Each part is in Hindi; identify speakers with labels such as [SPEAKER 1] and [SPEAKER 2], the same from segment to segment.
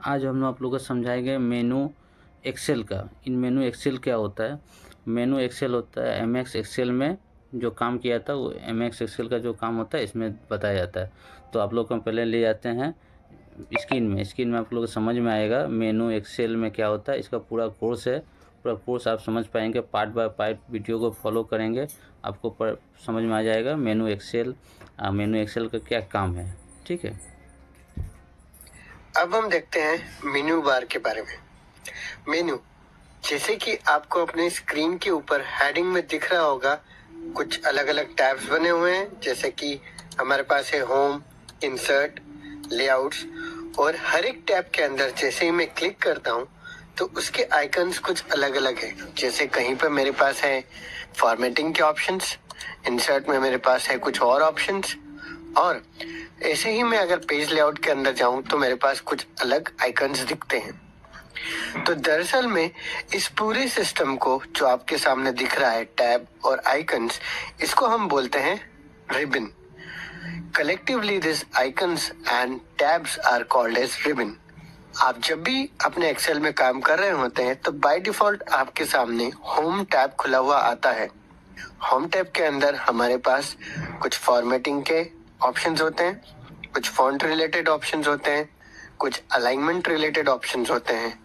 [SPEAKER 1] आज हम आप लोगों को समझाएंगे मेनू एक्सेल का। इन मेनू एक्सेल क्या होता है? मेनू एक्सेल होता है एमएक्स एक्सेल में जो काम किया था वो एमएक्स एक्सेल का जो काम होता है इसमें बताया जाता है। तो आप लोग को पहले ले जाते हैं स्क्रीन में आप लोग को समझ में आएगा मेनू एक्सेल में क्या होता है। इसका पूरा कोर्स है, पूरा कोर्स आप समझ पाएंगे। पार्ट बाय पार्ट वीडियो को फॉलो करेंगे, आपको समझ में आ जाएगा मेनू एक्सेल का क्या काम है। ठीक है,
[SPEAKER 2] अब हम देखते हैं मेन्यू बार के बारे में। मेन्यू जैसे कि आपको अपने स्क्रीन के ऊपर हेडिंग में दिख रहा होगा, कुछ अलग अलग टैब्स बने हुए हैं। जैसे कि हमारे पास है होम, इंसर्ट, लेआउट्स, और हर एक टैब के अंदर जैसे ही मैं क्लिक करता हूँ तो उसके आइकन्स कुछ अलग अलग है। जैसे कहीं पर मेरे पास है फॉर्मेटिंग के ऑप्शंस, इंसर्ट में मेरे पास है कुछ और ऑप्शंस, और ऐसे ही मैं अगर पेज लेआउट के अंदर जाऊं तो मेरे पास कुछ अलग आइकन्स दिखते हैं। तो दरअसल में इस पूरे सिस्टम को जो आपके सामने दिख रहा है, टैब और आइकन्स, इसको हम बोलते हैं ribbon. Collectively this icons and tabs are called as ribbon. आप जब भी अपने एक्सेल में काम कर रहे होते हैं तो बाय डिफॉल्ट आपके सामने होम टैब खुला हुआ आता है। होम टैब के अंदर हमारे पास कुछ फॉर्मेटिंग के ऑप्शंस होते हैं, कुछ फॉन्ट रिलेटेड ऑप्शंस होते हैं, कुछ अलाइनमेंट रिलेटेड ऑप्शंस होते हैं।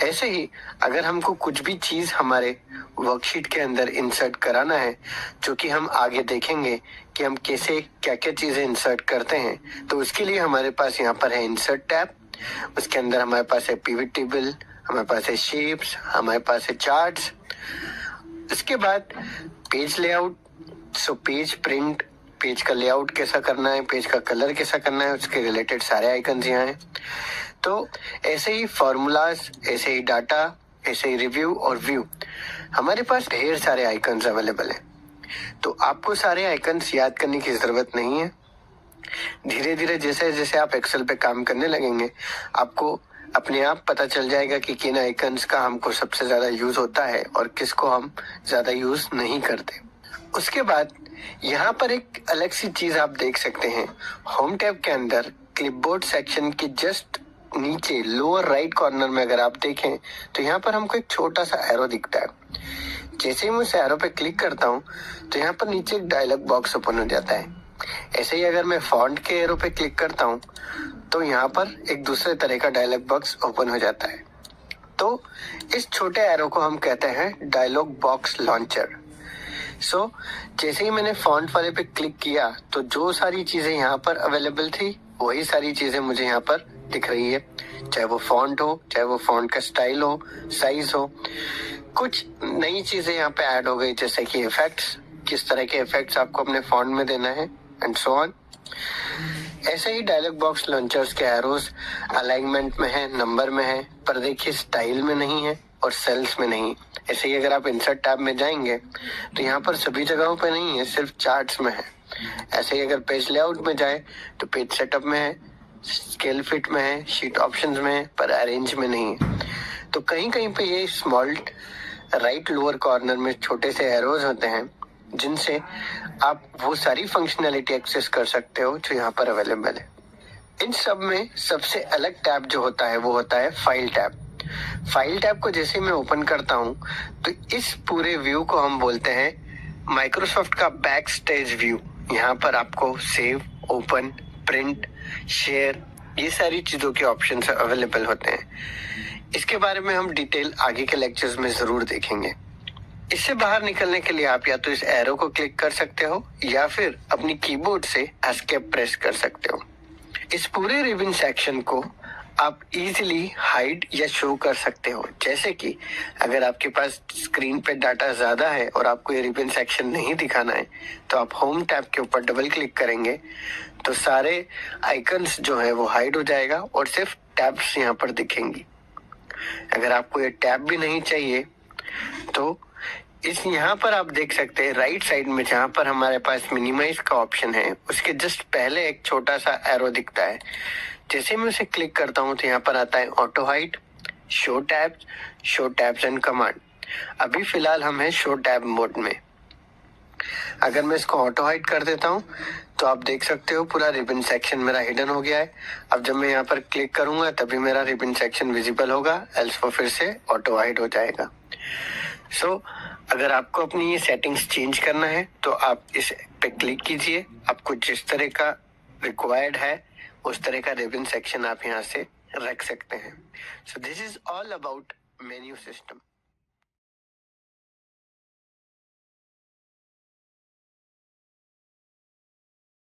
[SPEAKER 2] ऐसे ही अगर हमको कुछ भी चीज हमारे वर्कशीट के अंदर इंसर्ट कराना है, जो कि हम आगे देखेंगे कि हम कैसे क्या क्या चीजें इंसर्ट करते हैं, तो उसके लिए हमारे पास यहाँ पर है इंसर्ट टैब। उसके अंदर हमारे पास है पिवट टेबल, हमारे पास है शेप्स, हमारे पास है चार्ट्स। इसके बाद page layout, so page print, page का लेआउट कैसा करना है, पेज का कलर कैसा करना है, उसके रिलेटेड सारे आइकन्स यहाँ हैं। तो ऐसे ही फॉर्मूलाज, ऐसे ही डाटा, ऐसे ही रिव्यू और व्यू, हमारे पास ढेर सारे आइकन्स अवेलेबल हैं। तो आपको सारे आइकन्स याद करने की जरूरत नहीं है। धीरे धीरे जैसे जैसे आप एक्सेल पे काम करने लगेंगे, आपको अपने आप पता चल जाएगा कि किन आइकन्स का हमको सबसे ज्यादा यूज होता है और किसको हम ज्यादा यूज नहीं करते। उसके बाद यहाँ पर एक अलग सी चीज आप देख सकते हैं। होम टैब के अंदर क्लिपबोर्ड सेक्शन के जस्ट नीचे लोअर राइट कॉर्नर में अगर आप देखें तो यहाँ पर हमको एक छोटा सा एरो दिखता है। जैसे ही मैं उस एरो पे क्लिक करता हूँ तो यहाँ पर नीचे एक डायलॉग बॉक्स ओपन हो जाता है। ऐसे ही अगर मैं फॉन्ट के एरो पे क्लिक करता हूँ तो यहाँ पर एक दूसरे तरह का डायलॉग बॉक्स ओपन हो जाता है। तो इस छोटे एरो को हम कहते हैं डायलॉग बॉक्स लॉन्चर। सो जैसे ही मैंने फॉन्ट वाले पे क्लिक किया तो जो सारी चीजें यहाँ पर अवेलेबल थी वही सारी चीजें मुझे यहाँ पर दिख रही है। चाहे वो फॉन्ट हो, चाहे वो फॉन्ट का स्टाइल हो, साइज हो, कुछ नई चीजें यहाँ पे ऐड हो गई, जैसे कि इफेक्ट्स, किस तरह के इफेक्ट्स आपको अपने फॉन्ट में देना है, एंड सो ऑन। ऐसे ही डायलॉग बॉक्स लॉन्चर्स के एरोज अलाइनमेंट में है, नंबर में है, पर देखिए स्टाइल में नहीं है और सेल्स में नहीं। ऐसे ही अगर आप इंसर्ट टैब में जाएंगे तो यहाँ पर सभी जगहों पे नहीं है, सिर्फ चार्ट्स में है। ऐसे ही अगर पेज लेआउट में जाए तो पेज सेटअप में है, स्केल फिट में है, शीट ऑप्शंस में है, पर अरेंज में नहीं है। तो कहीं कहीं पे ये स्मॉल राइट लोअर कॉर्नर में छोटे से एरोज होते हैं जिनसे आप वो सारी फंक्शनैलिटी एक्सेस कर सकते हो जो यहाँ पर अवेलेबल है। इन सब में सबसे अलग टैब जो होता है वो होता है फाइल टैब। फाइल टैब को जैसे मैं ओपन करता हूँ तो इस पूरे व्यू को हम बोलते हैं माइक्रोसॉफ्ट का बैक स्टेज व्यू। यहाँ पर आपको सेव, ओपन, प्रिंट, शेयर, ये सारी चीजों के ऑप्शंस अवेलेबल होते हैं। इसके बारे में हम डिटेल आगे के लेक्चर्स में जरूर देखेंगे। इससे बाहर निकलने के लिए आप या तो इस एरो को क्लिक कर सकते हो या फिर अपनी कीबोर्ड से एस्केप प्रेस कर सकते हो। इस पूरे रिबन सेक्शन को आप इजीली हाइड या शो कर सकते हो। जैसे कि अगर आपके पास स्क्रीन पे डाटा ज्यादा है और आपको ये रिबन सेक्शन नहीं दिखाना है तो आप होम टैब के ऊपर डबल क्लिक करेंगे तो सारे आइकन्स जो है वो हाइड हो जाएगा और सिर्फ टैब्स यहाँ पर दिखेंगी। अगर आपको ये टैब भी नहीं चाहिए तो इस यहाँ पर आप देख सकते हैं राइट साइड में जहाँ पर हमारे पास मिनिमाइज का ऑप्शन है उसके जस्ट पहले एक छोटा सा एरो दिखता है। जैसे मैं उसे क्लिक करता हूँ तो यहाँ पर आता है auto hide, show tabs and command. अभी फिलहाल हम हैं शो टैब मोड में। अगर मैं इसको ऑटो हाइड कर देता हूँ तो आप देख सकते हो पूरा रिबन सेक्शन मेरा हिडन हो गया है। अब जब मैं यहाँ पर क्लिक करूंगा तभी मेरा रिबन सेक्शन विजिबल होगा, एल्स वो फिर से ऑटो हाइड हो जाएगा। अगर आपको अपनी ये सेटिंग्स चेंज करना है तो आप इस पे क्लिक कीजिए। आपको जिस तरह का रिक्वायर्ड है उस तरह का रिबन सेक्शन आप यहाँ से रख सकते हैं। So this is all about menu system.